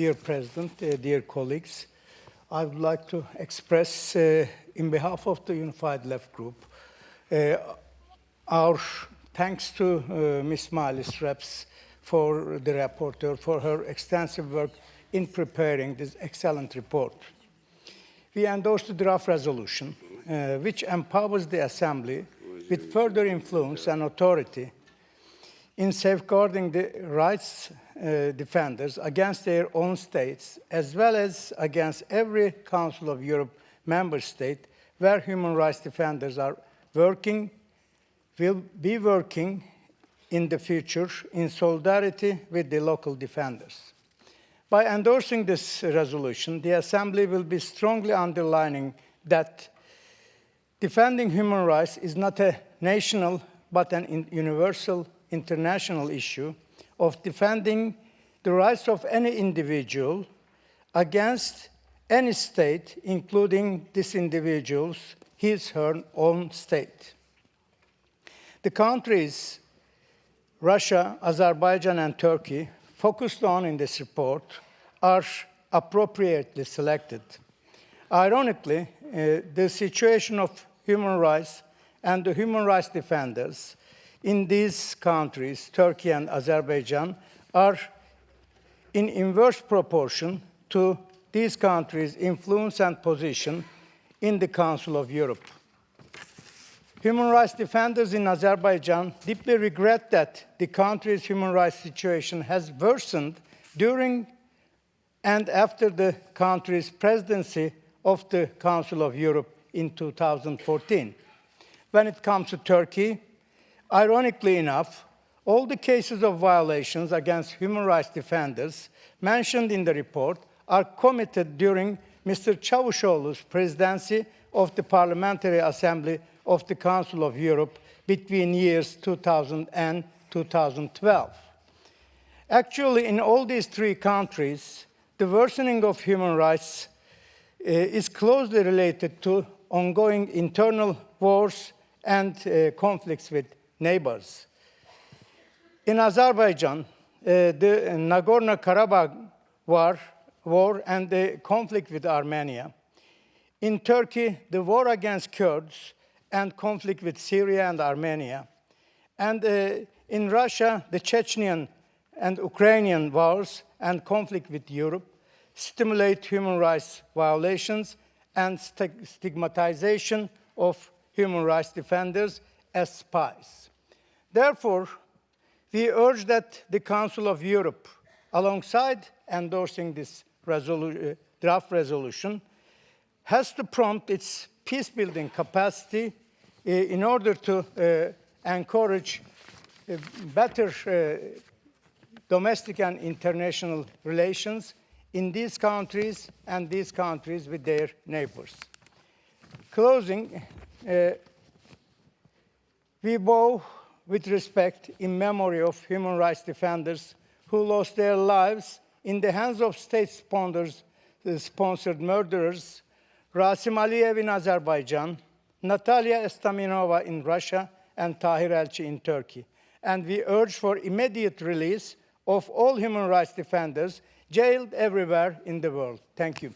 dear President, dear colleagues. I would like to express, in behalf of the Unified Left Group, our thanks to Ms. Malice Reps for the rapporteur for her extensive work in preparing this excellent report. We endorse the draft resolution, which empowers the Assembly with further influence and authority in safeguarding the rights defenders against their own states, as well as against every Council of Europe member state where human rights defenders are working, will be working in the future in solidarity with the local defenders. By endorsing this resolution, the Assembly will be strongly underlining that defending human rights is not a national but an universal international issue of defending the rights of any individual against any state, including this individual's, her own state. The countries, Russia, Azerbaijan, and Turkey, focused on in this report are appropriately selected. Ironically, the situation of human rights and the human rights defenders in these countries, Turkey and Azerbaijan, are in inverse proportion to these countries' influence and position in the Council of Europe. Human rights defenders in Azerbaijan deeply regret that the country's human rights situation has worsened during and after the country's presidency of the Council of Europe in 2014. When it comes to Turkey, ironically enough, all the cases of violations against human rights defenders mentioned in the report are committed during Mr. Çavuşoğlu's presidency of the Parliamentary Assembly of the Council of Europe between years 2000 and 2012. Actually, in all these three countries, the worsening of human rights is closely related to ongoing internal wars and conflicts with neighbors. In Azerbaijan, the Nagorno-Karabakh war and the conflict with Armenia. In Turkey, the war against Kurds and conflict with Syria and Armenia. And in Russia, the Chechenian and Ukrainian wars and conflict with Europe stimulate human rights violations and stigmatization of human rights defenders as spies. Therefore, we urge that the Council of Europe, alongside endorsing this draft resolution, has to prompt its peace-building capacity in order to encourage better domestic and international relations in these countries and these countries with their neighbors. Closing, we bow with respect in memory of human rights defenders who lost their lives in the hands of state-sponsored murderers, Rasim Aliyev in Azerbaijan, Natalia Estaminova in Russia, and Tahir Elçi in Turkey. And we urge for immediate release of all human rights defenders jailed everywhere in the world. Thank you.